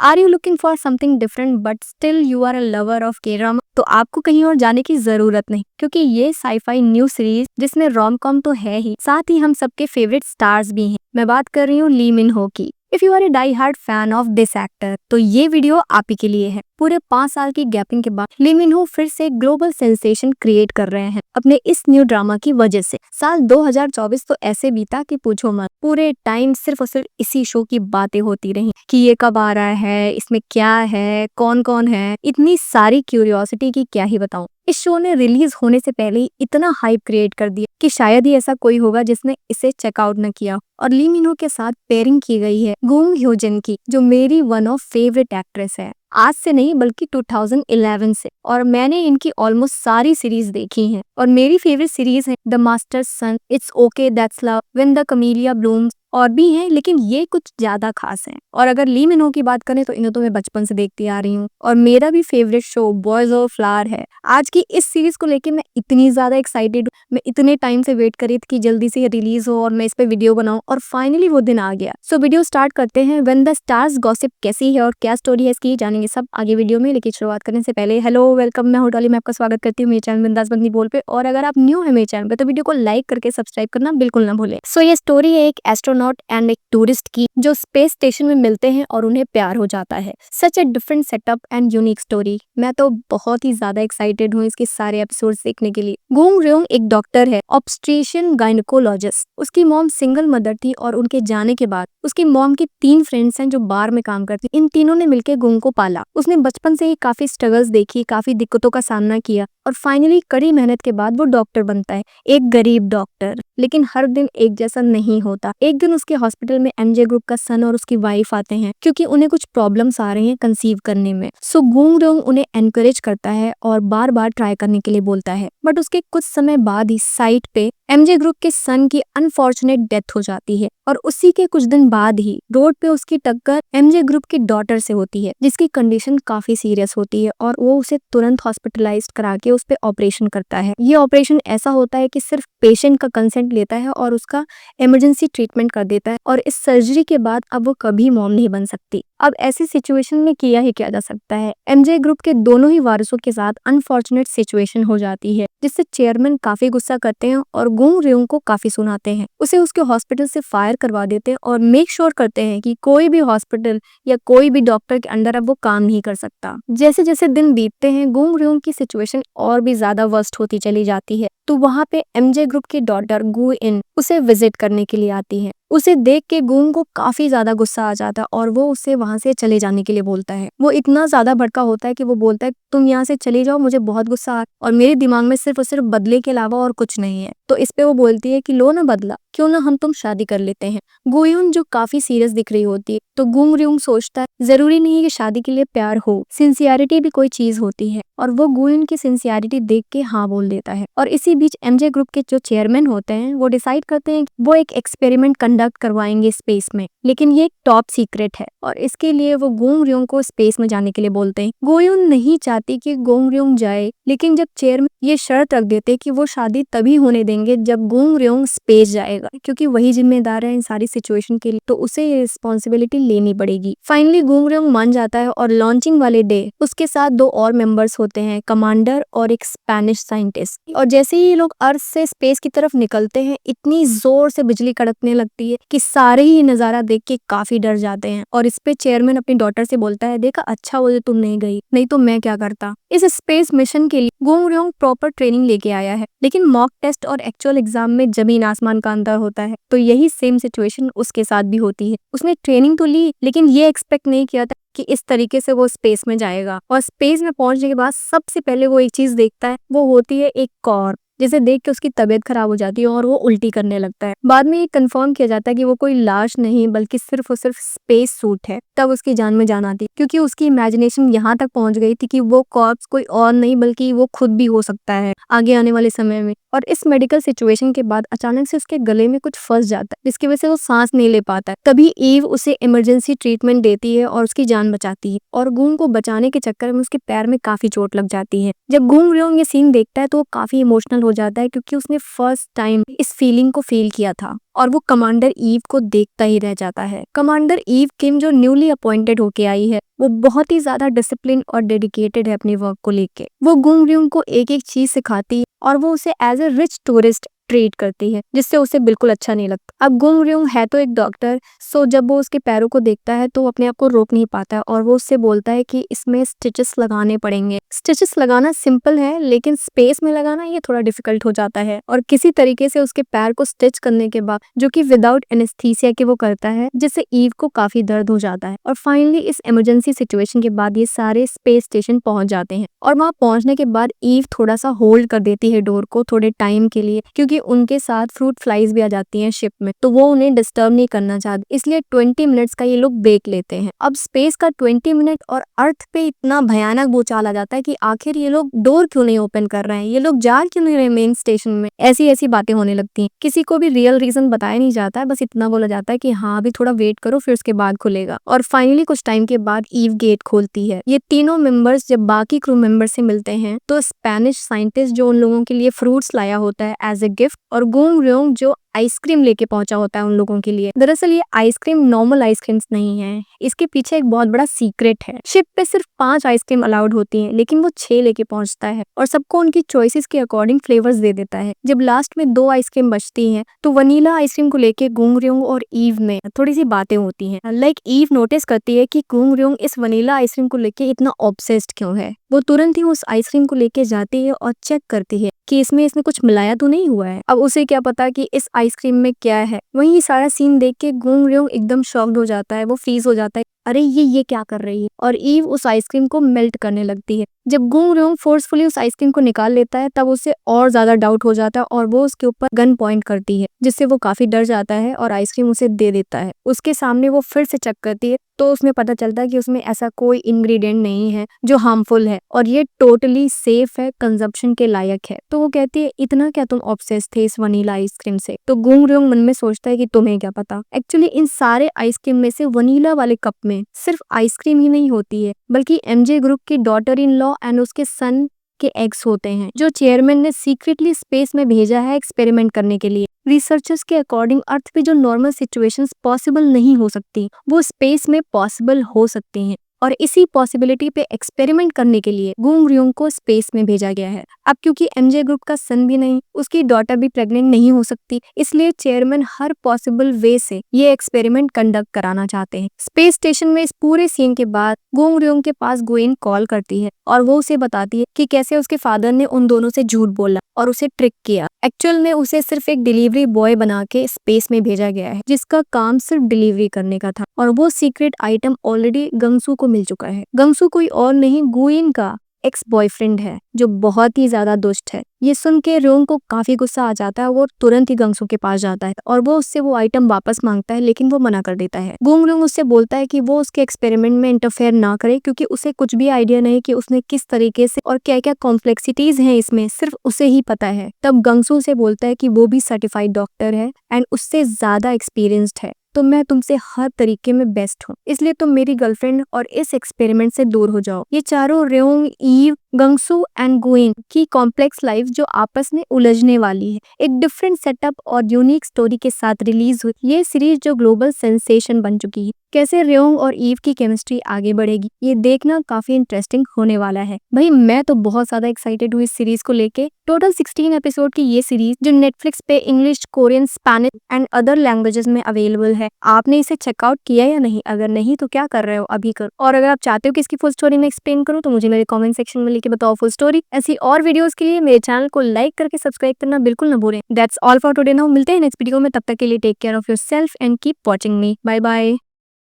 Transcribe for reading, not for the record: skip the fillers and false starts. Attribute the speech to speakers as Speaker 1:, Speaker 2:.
Speaker 1: Are you looking for something different but still you are a lover of K drama? तो आपको कहीं और जाने की जरूरत नहीं, क्योंकि ये साईफाई न्यू सीरीज जिसमें रोम कॉम तो है ही, साथ ही हम सबके फेवरेट स्टार्स भी हैं। मैं बात कर रही हूँ ली मिन हो की। If you are a die hard fan of this actor तो ये वीडियो आप ही के लिए है। पूरे 5 साल की गैपिंग के बाद ली मिन हो फिर से ग्लोबल सेंसेशन क्रिएट कर रहे हैं अपने इस न्यू ड्रामा की वजह से। साल 2024 तो ऐसे बीता कि पूछो मत। पूरे टाइम सिर्फ और सिर्फ इसी शो की बातें होती रही कि ये कब आ रहा है, इसमें क्या है, कौन कौन है। इतनी सारी क्यूरियोसिटी की क्या ही बताऊं। इस शो ने रिलीज होने से पहले ही इतना हाइप क्रिएट कर दिया कि शायद ही ऐसा कोई होगा जिसने इसे चेकआउट न किया। और ली मिन हो के साथ पेयरिंग की गई है गोंग ह्यो जिन की, जो मेरी वन ऑफ फेवरेट एक्ट्रेस है। आज से नहीं बल्कि 2011 से। और मैंने इनकी ऑलमोस्ट सारी सीरीज देखी हैं। और मेरी फेवरेट सीरीज है The Master's Sun, It's Okay That's Love, When The Camellia Blooms, और भी हैं, लेकिन ये कुछ ज्यादा खास हैं। और अगर ली मिन हो की बात करें तो इन्हें तो मैं बचपन से देखती आ रही हूँ। और मेरा भी favourite show boys of flower है। आज की इस सीरीज को लेके मैं इतनी ज्यादा एक्साइटेड हूँ। मैं इतने टाइम से वेट करी थी कि जल्दी से रिलीज हो और मैं इस पे वीडियो बनाऊं, और फाइनली वो दिन आ गया। सो वीडियो स्टार्ट करते हैं। व्हेन द स्टार्स गॉसिप कैसी है और क्या स्टोरी है इसकी, जानेंगे सब आगे वीडियो में। लेकिन शुरुआत करने से पहले हेलो वेलकम, मैं हूं डॉली, मैं आपका स्वागत करती हूँ मेरे चैनल बिंदास बंदी बोल पे। और अगर आप न्यू है मेरे चैनल पे तो वीडियो को लाइक करके सब्सक्राइब करना बिल्कुल ना भूलें। सो ये स्टोरी है एक एस्ट्रोनॉट एंड एक टूरिस्ट की, जो स्पेस स्टेशन में मिलते हैं और उन्हें प्यार हो जाता है। Such a different setup and unique story. मैं तो बहुत ही ज्यादा एक्साइटेड हूँ इसके सारे एपिसोड्स देखने के लिए। गोंग र्योंग एक डॉक्टर है, ऑब्स्ट्रिशियन गायनेकोलॉजिस्ट। उसकी मॉम सिंगल मदर थी और उनके जाने के बाद उसकी मॉम की 3 फ्रेंड्स हैं जो बार में काम करती। इन तीनों ने मिलकर गोंग को पाला। उसने बचपन से ही काफी स्ट्रगल्स देखी, काफी दिक्कतों का सामना किया, और फाइनली कड़ी मेहनत के बाद वो डॉक्टर बनता है। एक गरीब डॉक्टर। लेकिन हर दिन एक जैसा नहीं होता। एक दिन उसके हॉस्पिटल में एमजे ग्रुप का सन और उसकी वाइफ आते हैं, क्योंकि उन्हें कुछ प्रॉब्लम्स आ रहे हैं कंसीव करने में। सो गोंग र्योंग उन्हें एनकरेज करता है और बार बार ट्राई करने के लिए बोलता है। बट उसके कुछ समय बाद ही साइट पे एमजे ग्रुप के सन की अनफॉर्चुनेट डेथ हो जाती है, और उसी के कुछ दिन बाद ही रोड पे उसकी टक्कर एमजे ग्रुप की डॉटर से होती है, जिसकी कंडीशन काफी सीरियस होती है। और वो उसे तुरंत हॉस्पिटलाइज्ड करा के उस पे ऑपरेशन करता है। ये ऑपरेशन ऐसा होता है कि सिर्फ पेशेंट का कंसेंट लेता है और उसका इमरजेंसी ट्रीटमेंट कर देता है। और इस सर्जरी के बाद अब वो कभी मॉम नहीं बन सकती। अब ऐसी सिचुएशन में किया ही क्या जा सकता है। एमजे ग्रुप के दोनों ही वारिसों के साथ अनफॉर्चुनेट सिचुएशन हो जाती है, जिससे चेयरमैन काफी गुस्सा करते हैं और गोंग र्योंग को काफी सुनाते हैं। उसे उसके हॉस्पिटल से फायर करवा देते हैं और मेक श्योर करते हैं कि कोई भी हॉस्पिटल या कोई भी डॉक्टर के अंडर अब वो काम नहीं कर सकता। जैसे जैसे दिन बीतते हैं गोंग र्योंग की सिचुएशन और भी ज्यादा वर्स्ट होती चली जाती है। तो वहाँ पे एमजे ग्रुप की डॉटर गु इन उसे विजिट करने के लिए आती है। उसे देख के गोंग को काफी ज्यादा गुस्सा आ जाता है और वो उसे वहां से चले जाने के लिए बोलता है। वो इतना ज्यादा भड़का होता है कि वो बोलता है तुम यहाँ से चले जाओ, मुझे बहुत गुस्सा आ और मेरे दिमाग में सिर्फ और सिर्फ बदले के अलावा और कुछ नहीं है। तो इस पे वो बोलती है कि लो ना बदला, क्यों ना हम तुम शादी कर लेते हैं। गुयुन जो काफी सीरियस दिख रही होती है, तो गोंग र्योंग सोचता है जरूरी नहीं है कि शादी के लिए प्यार हो, सिंसियरिटी भी कोई चीज होती है। और वो गुयुन की सिंसियरिटी देख के हाँ बोल देता है। और इसी बीच एमजे ग्रुप के जो चेयरमैन होते हैं वो डिसाइड करते हैं कि वो एक एक्सपेरिमेंट कंडक्ट करवाएंगे स्पेस में, लेकिन ये टॉप सीक्रेट है। और इसके लिए वो गोंग र्योंग को स्पेस में जाने के लिए बोलते हैं। गुयुन नहीं चाहती कि गोंग र्योंग जाए, लेकिन जब चेयरमैन ये शर्त रख देते कि वो शादी तभी होने देंगे जब गोंग र्योंग स्पेस जाएगा, क्योंकि वही जिम्मेदार है इन सारी सिचुएशन के लिए, तो उसे ये रिस्पॉन्सिबिलिटी लेनी पड़ेगी। फाइनली गोंग र्योंग मान जाता है और लॉन्चिंग वाले डे उसके साथ 2 और मेंबर्स होते हैं, कमांडर और एक स्पेनिश साइंटिस्ट। और जैसे ही ये लोग अर्थ से स्पेस की तरफ निकलते हैं, इतनी जोर से बिजली कड़कने लगती है कि सारे ही नजारा देख के काफी डर जाते हैं। और इस पे चेयरमैन अपनी डॉटर से बोलता है देखा अच्छा हुआ तुम नहीं गई, नहीं तो मैं क्या करता। इस स्पेस मिशन के लिए गोंग र्योंग प्रॉपर ट्रेनिंग लेके आया है, लेकिन मॉक टेस्ट और एक्चुअल एग्जाम में जमीन आसमान का अंतर होता है। तो यही सेम सिचुएशन उसके साथ भी होती है। उसने ट्रेनिंग तो ली, लेकिन ये एक्सपेक्ट नहीं किया था कि इस तरीके से वो स्पेस में जाएगा। और स्पेस में पहुंचने के बाद सबसे पहले वो एक चीज देखता है, वो होती है एक कॉर्प, जिसे देख के उसकी तबीयत खराब हो जाती है और वो उल्टी करने लगता है। बाद में ये कंफर्म किया जाता है कि वो कोई लाश नहीं बल्कि सिर्फ और सिर्फ स्पेस सूट है। तब उसकी जान में जान आती, क्योंकि उसकी इमेजिनेशन यहाँ तक पहुंच गई थी कि वो कॉर्प्स कोई और नहीं बल्कि वो खुद भी हो सकता है आगे आने वाले समय में। और इस मेडिकल सिचुएशन के बाद अचानक से उसके गले में कुछ फंस जाता है, जिसकी वजह से वो सांस नहीं ले पाता है। तभी ईव उसे इमरजेंसी ट्रीटमेंट देती है और उसकी जान बचाती है। और गोंग को बचाने के चक्कर में उसके पैर में काफी चोट लग जाती है। जब गोंग र्योंग ये सीन देखता है तो वो काफी इमोशनल हो जाता है, क्योंकि उसने फर्स्ट टाइम इस फीलिंग को फील किया था। और वो कमांडर ईव को देखता ही रह जाता है। कमांडर ईव किम जो न्यूली अपॉइंटेड होके आई है वो बहुत ही ज्यादा डिसिप्लिन और डेडिकेटेड है अपनी वर्क को लेके। वो गुंग रियोंग को एक एक चीज सिखाती है और वो उसे as a rich tourist treat करती है, जिससे उसे बिल्कुल अच्छा नहीं लगता। अब गुंग रियोंग है तो एक डॉक्टर, सो जब वो उसके पैरों को देखता है तो वो अपने आप को रोक नहीं पाता है और वो उससे बोलता है कि इसमें स्टिचेस लगाने पड़ेंगे। स्टिचेस लगाना सिंपल है लेकिन स्पेस में लगाना ये थोड़ा डिफिकल्ट हो जाता है। और किसी तरीके से उसके पैर को स्टिच करने के बाद, जो कि विदाउट एनेस्थीसिया के वो करता है, जिससे ईव को काफी दर्द हो जाता है। और फाइनली इस इमरजेंसी सिचुएशन के बाद ये सारे स्पेस स्टेशन पहुंच जाते हैं और वहां पहुंचने के बाद ईव थोड़ा सा होल्ड कर देती है डोर को थोड़े टाइम के लिए, क्योंकि उनके साथ फ्रूट फ्लाइज भी आ जाती हैं शिप में, तो वो उन्हें डिस्टर्ब नहीं करना चाहते, इसलिए 20 मिनट्स का ये लोग ब्रेक लेते हैं। अब स्पेस का 20 मिनट और अर्थ पे इतना भयानक भूचाल आ जाता है कि आखिर ये लोग डोर क्यों नहीं ओपन कर रहे हैं, ये लोग जा क्यों नहीं रहे मेन स्टेशन में। ऐसी ऐसी बातें होने लगती हैं। किसी को भी रियल रीजन बताया नहीं जाता है, बस इतना बोला जाता है कि हाँ अभी थोड़ा वेट करो फिर उसके बाद खुलेगा। और फाइनली कुछ टाइम के बाद ईव गेट खोलती है। ये तीनों मेंबर्स जब बाकी क्रू मेंबर से मिलते हैं तो स्पेनिश साइंटिस्ट जो उन लोगों के लिए फ्रूट्स लाया होता है एज ए गिफ्ट, और गुंग रियोंग जो आइसक्रीम लेके पहुंचा होता है उन लोगों के लिए। दरअसल ये आइसक्रीम नॉर्मल आइसक्रीम्स नहीं है, इसके पीछे एक बहुत बड़ा सीक्रेट है। शिप पे सिर्फ 5 आइसक्रीम अलाउड होती हैं, लेकिन वो 6 लेके पहुंचता है और सबको उनकी चॉइसेस के अकॉर्डिंग फ्लेवर्स दे देता है। जब लास्ट में 2 आइसक्रीम बचती हैं तो वनीला आइसक्रीम को लेके गुंग रियोंग और ईव में थोड़ी सी बातें होती हैं। लाइक ईव नोटिस करती है कि गुंग रियोंग इस वनीला आइसक्रीम को लेके इतना ऑब्सेस्ड क्यों है। वो तुरंत ही उस आइसक्रीम को लेके जाती है और चेक करती है कि इसमें कुछ मिलाया तो नहीं हुआ है। अब उसे क्या पता कि इस आइसक्रीम में क्या है। वहीं ये सारा सीन देख के गुंग रियोंग एकदम शॉक्ड हो जाता है, वो फ्रीज हो जाता है, अरे ये क्या कर रही है। और ईव उस आइसक्रीम को मेल्ट करने लगती है। जब गुंग रियोंग फोर्सफुली उस आइसक्रीम को निकाल लेता है तब उसे और ज्यादा डाउट हो जाता है और वो उसके ऊपर गन पॉइंट करती है, जिससे वो काफी डर जाता है और आइसक्रीम उसे दे देता है। उसके सामने वो फिर से चेक करती है तो उसमें पता चलता है कि उसमें ऐसा कोई इंग्रेडिएंट नहीं है जो हार्मफुल है और ये टोटली सेफ है, कंजप्शन के लायक है। तो वो कहती है इतना क्या तुम ऑब्सेस थे इस वनीला आइसक्रीम से। तो गुंग रियोंग मन में सोचता है कि तुम्हें क्या पता। एक्चुअली इन सारे आइसक्रीम में से वनीला वाले कप में सिर्फ आइसक्रीम ही नहीं होती है, बल्कि एमजे ग्रुप की डॉटर इन लॉ एंड उसके सन के एग्स होते हैं, जो चेयरमैन ने सीक्रेटली स्पेस में भेजा है एक्सपेरिमेंट करने के लिए। रिसर्चर्स के अकॉर्डिंग अर्थ पे जो नॉर्मल सिचुएशंस पॉसिबल नहीं हो सकती वो स्पेस में पॉसिबल हो सकती हैं, और इसी पॉसिबिलिटी पे एक्सपेरिमेंट करने के लिए गुंग रियोंग को स्पेस में भेजा गया है। अब क्योंकि एमजे ग्रुप का सन भी नहीं, उसकी डॉटर भी प्रेग्नेंट नहीं हो सकती, इसलिए चेयरमैन हर पॉसिबल वे से ये एक्सपेरिमेंट कंडक्ट कराना चाहते हैं। स्पेस स्टेशन में इस पूरे सीन के बाद गुंग रियोंग के पास गुएन कॉल करती है और वो उसे बताती है कि कैसे उसके फादर ने उन दोनों से झूठ बोला और उसे ट्रिक किया। एक्चुअल में उसे सिर्फ एक डिलीवरी बॉय बना के स्पेस में भेजा गया है, जिसका काम सिर्फ डिलीवरी करने का था, और वो सीक्रेट आइटम ऑलरेडी गंगसू को मिल चुका है। गंगसू कोई और नहीं, गुइन का एक्स बॉयफ्रेंड है जो बहुत ही ज्यादा दुष्ट है। ये सुन के रियोंग को काफी गुस्सा आ जाता है, वो तुरंत ही गंगसू के पास जाता है और वो उससे वो आइटम वापस मांगता है, लेकिन वो मना कर देता है। गुंग रियोंग उससे बोलता है कि वो उसके एक्सपेरिमेंट में इंटरफेयर ना करे, क्योंकि उसे कुछ भी आइडिया नहीं कि उसने किस तरीके से और क्या क्या कॉम्प्लेक्सिटीज हैं इसमें, सिर्फ उसे ही पता है। तब गंगसू से बोलता है कि वो भी सर्टिफाइड डॉक्टर है एंड उससे ज्यादा एक्सपीरियंस्ड है, तो मैं तुमसे हर तरीके में बेस्ट हूँ, इसलिए तुम मेरी गर्लफ्रेंड और इस एक्सपेरिमेंट से दूर हो जाओ। ये चारों रियोंग, ईव, गंगसू एंड गुइन की कॉम्प्लेक्स लाइफ जो आपस में उलझने वाली है, एक डिफरेंट सेटअप और यूनिक स्टोरी के साथ रिलीज हुई ये सीरीज जो ग्लोबल सेंसेशन बन चुकी है। कैसे रियोंग और ईव की केमिस्ट्री आगे बढ़ेगी ये देखना काफी इंटरेस्टिंग होने वाला है। भाई मैं तो बहुत ज्यादा एक्साइटेड हूँ इस सीरीज को लेके। टोटल 16 एपिसोड की ये सीरीज जो नेटफ्लिक्स पे English, Korean, Spanish and other languages में अवेलेबल है। आपने इसे चेकआउट किया या नहीं? अगर नहीं तो क्या कर रहे हो, अभी करो। और अगर आप चाहते हो कि इसकी फुल स्टोरी में एक्सप्लेन करूँ तो मुझे मेरे कमेंट सेक्शन में लिख के बताओ फुल स्टोरी। ऐसी और वीडियोस के लिए मेरे चैनल को लाइक करके सब्सक्राइब करना बिल्कुल न भूलें। That's all for today now. मिलते हैं नेक्स्ट वीडियो में, तब तक के लिए take care of yourself and keep watching me. Bye bye.